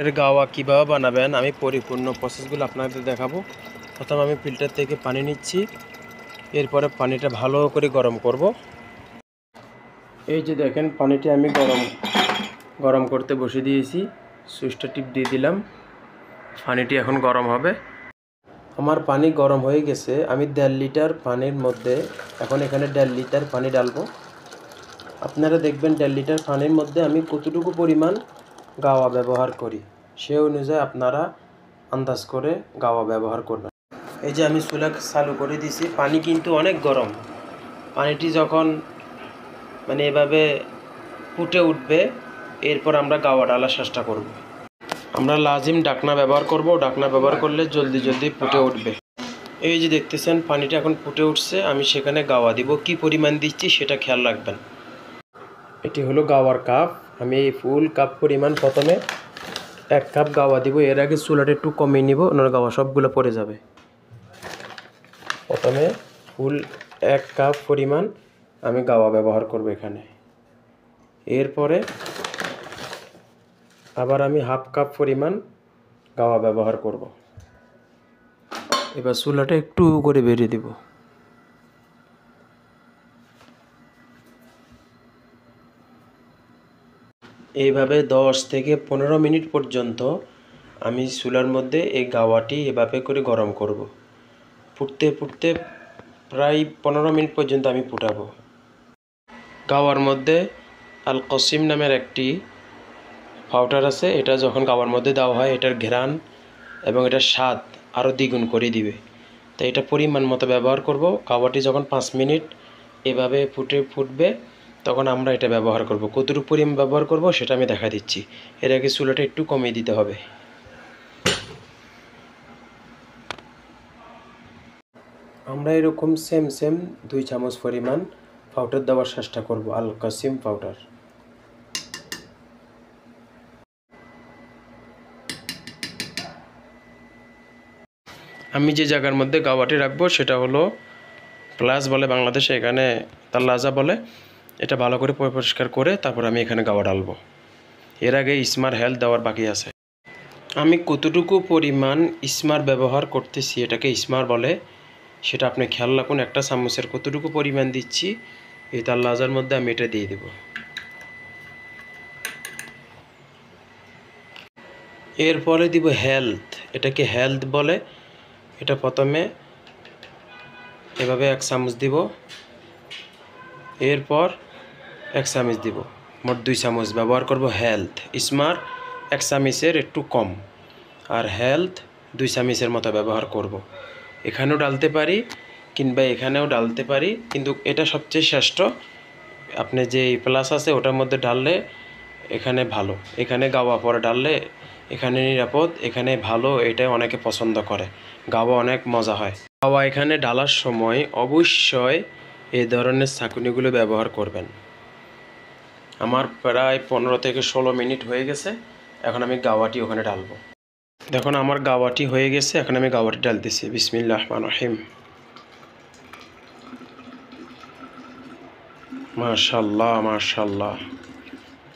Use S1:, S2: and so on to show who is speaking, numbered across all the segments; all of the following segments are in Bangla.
S1: এর গাওয়া কীভাবে বানাবেন আমি পরিপূর্ণ প্রসেসগুলো আপনাদের দেখাবো। প্রথমে আমি ফিল্টার থেকে পানি নিচ্ছি, এরপরে পানিটা ভালো করে গরম করব। এই যে দেখেন পানিটি আমি গরম করতে বসে দিয়েছি, সুইচটা টিপ দিয়ে দিলাম, পানিটি এখন গরম হবে। আমার পানি গরম হয়ে গেছে, আমি 1.5 লিটার পানির মধ্যে এখন এখানে 1.5 লিটার পানি ডালবো। আপনারা দেখবেন 1.5 লিটার পানির মধ্যে আমি কতটুকু পরিমাণ গাওয়া ব্যবহার করি, সে অনুযায়ী আপনারা আন্দাজ করে গাওয়া ব্যবহার করবেন। এই যে আমি চুলা চালু করে দিয়েছি, পানি কিন্তু অনেক গরম। পানিটি যখন এভাবে ফুটে উঠবে, এরপর আমরা গাওয়া ডালার চেষ্টা করব। আমরা লাজিম ডাকনা ব্যবহার করব, ডাকনা ব্যবহার করলে জলদি ফুটে উঠবে। এই যে দেখতেছেন পানিটা এখন ফুটে উঠছে, আমি সেখানে গাওয়া দিব। কি পরিমাণ দিচ্ছি সেটা খেয়াল রাখবেন। এটি হলো গাওয়ার কাপ, আমি এই ফুল কাপ পরিমাণ প্রথমে 1 কাপ গাওয়া দিব। এর আগে চুলাটা একটু কমিয়ে নিব, ওনার গাওয়া সবগুলো পড়ে যাবে। প্রথমে ফুল 1 কাপ পরিমাণ আমি গাওয়া ব্যবহার করব এখানে। এরপরে আবার আমি 1/2 কাপ পরিমাণ গাওয়া ব্যবহার করব। এবার চুলাটা একটু করে বেরিয়ে দিব। এইভাবে 10 থেকে 15 মিনিট পর্যন্ত আমি চুলার মধ্যে এই গাওয়াটি এভাবে করে গরম করব। ফুটতে ফুটতে প্রায় 15 মিনিট পর্যন্ত আমি ফুটাবো। গাওয়ার মধ্যে আল কসিম নামের একটি পাউডার আছে, এটা যখন গাওয়ার মধ্যে দেওয়া হয় এটার ঘ্রাণ এবং এটার স্বাদ আরও দ্বিগুণ করে দিবে। তো এটা পরিমাণ মতো ব্যবহার করব। গাওয়াটি যখন 5 মিনিট এভাবে ফুটবে তখন আমরা এটা ব্যবহার করব। কতটুকু পরিমাণ ব্যবহার করব সেটা আমি দেখা দিচ্ছি। এর আগে চুলাটা একটু কমিয়ে দিতে হবে। আমরা এরকম সেম 2 চামচ পরিমাণ পাউডার দেওয়ার চেষ্টা করব, আল কাসিম পাউডার। আমি যে জায়গার মধ্যে গাওয়াটি রাখবো সেটা হলো প্লাস বলে বাংলাদেশে, এখানে তাল্লাজা বলে। এটা ভালো করে পরিষ্কার করে তারপর আমি এখানে গাওয়া ডালবো। এর আগে স্মার হেলথ দেওয়ার বাকি আছে। আমি কতটুকু পরিমাণ স্মার ব্যবহার করতেছি, এটাকে স্মার বলে, সেটা আপনি খেয়াল রাখুন। 1 চামচের কতটুকু পরিমাণ দিচ্ছি এই তাল্লাজার মধ্যে আমি এটা দিয়ে দেব। এরপরে দিব হেলথ, এটাকে হেলথ বলে। এটা প্রথমে এভাবে 1 চামচ দিব, এরপর 1 চামচ দিব, মোট 2 চামচ ব্যবহার করব হেলথ। স্মার 1 চামচের একটু কম, আর হেলথ 2 চামচের মতো ব্যবহার করব। এখানেও ডালতে পারি কিংবা এখানেও ডালতে পারি, কিন্তু এটা সবচেয়ে শ্রেষ্ঠ। আপনি যে প্লাস আছে ওটার মধ্যে ডাললে এখানে ভালো, এখানে গাওয়া পরে ডাললে এখানে নিরাপদ, এখানে ভালো, এটাই অনেকে পছন্দ করে। গাওয়া অনেক মজা হয়। গাওয়া এখানে ডালার সময় অবশ্যই এই ধরনের ছাঁকুনিগুলো ব্যবহার করবেন। আমার প্রায় 15 থেকে 16 মিনিট হয়ে গেছে, এখন আমি গাওয়াটি ওখানে ডালবো। দেখুন আমার গাওয়াটি হয়ে গেছে, এখন আমি গাওয়াটি ডালতেছি। বিসমিল্লাহির রহমানির রহিম। মাশাআল্লাহ মাশাআল্লাহ,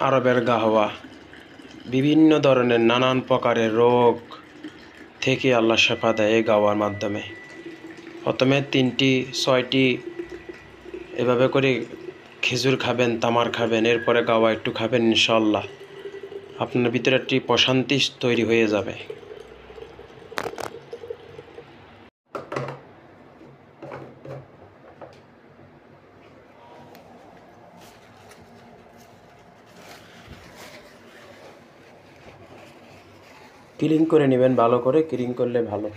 S1: আরবের গাওয়া, বিভিন্ন ধরনের নানান প্রকারের রোগ থেকে আল্লাহ শেফা দেয় এই গাওয়ার মাধ্যমে। প্রথমে 3টি 6টি এভাবে করে খেজুর খাবেন, তামার খাবেন, এরপরে গাওয়া একটু খাবেন, ইনশাআল্লাহ আপনার ভিতরে একটি প্রশান্তি তৈরি হয়ে যাবে। ক্লিন করে নেবেন, ভালো করে ক্লিন করলে ভালো।